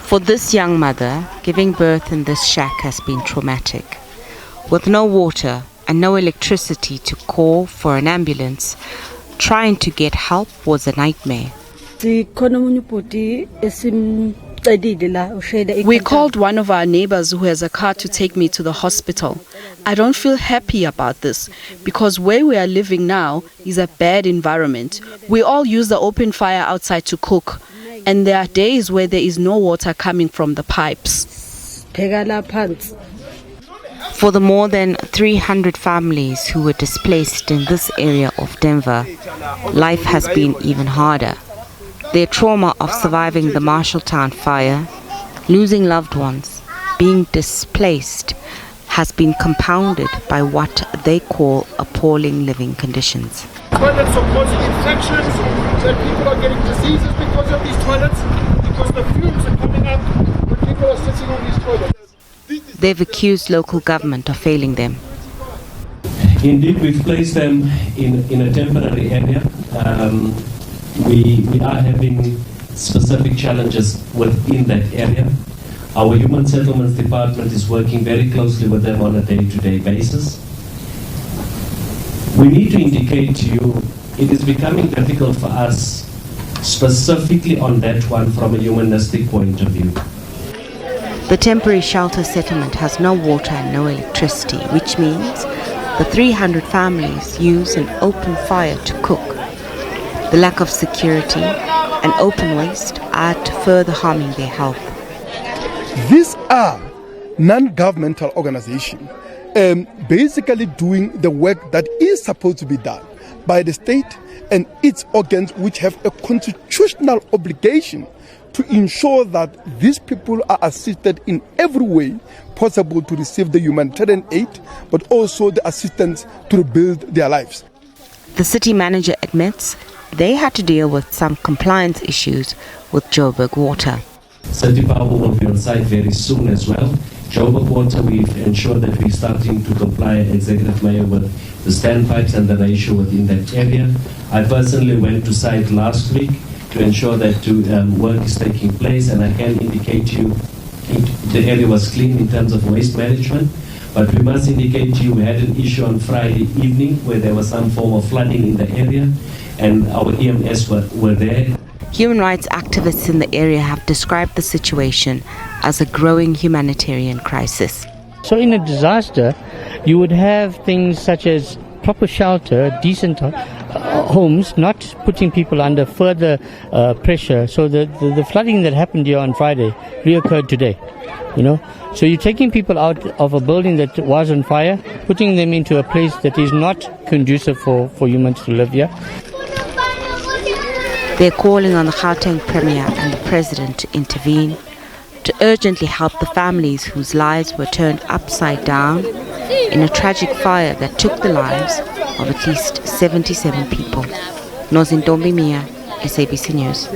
For this young mother, giving birth in this shack has been traumatic. With no water and no electricity to call for an ambulance, trying to get help was a nightmare. We called one of our neighbors who has a car to take me to the hospital. I don't feel happy about this because where we are living now is a bad environment. We all use the open fire outside to cook, and there are days where there is no water coming from the pipes. For the more than 300 families who were displaced in this area of Denver, life has been even harder. Their trauma of surviving the Marshalltown fire, losing loved ones, being displaced, has been compounded by what they call appalling living conditions. Toilets are causing infections, so people are getting diseases because of these toilets, because the fumes are coming up when people are sitting on these toilets. They've accused local government of failing them. Indeed, we've placed them in a temporary area. We are having specific challenges within that area. Our Human Settlements Department is working very closely with them on a day-to-day basis. We need to indicate to you it is becoming difficult for us, specifically on that one from a humanistic point of view. The temporary shelter settlement has no water and no electricity, which means the 300 families use an open fire to cook. The lack of security and open waste add to further harming their health. These are non-governmental organizations basically doing the work that is supposed to be done by the state and its organs, which have a constitutional obligation to ensure that these people are assisted in every way possible to receive the humanitarian aid, but also the assistance to rebuild their lives. The city manager admits they had to deal with some compliance issues with Joburg Water. City Power will be on site very soon as well. Joburg Water, we've ensured that we're starting to comply, Executive Mayor, with the standpipes and the ratio within that area. I personally went to site last week to ensure that work is taking place, and I can indicate to you the area was clean in terms of waste management. But we must indicate to you we had an issue on Friday evening where there was some form of flooding in the area, and our EMS were there. Human rights activists in the area have described the situation as a growing humanitarian crisis. So in a disaster, you would have things such as proper shelter, decent homes, not putting people under further pressure. So the flooding that happened here on Friday reoccurred today, So you're taking people out of a building that was on fire, putting them into a place that is not conducive for humans to live here. They're calling on the Gauteng Premier and the President to intervene, to urgently help the families whose lives were turned upside down in a tragic fire that took the lives of at least 77 people. Nozintombi Mia, SABC News.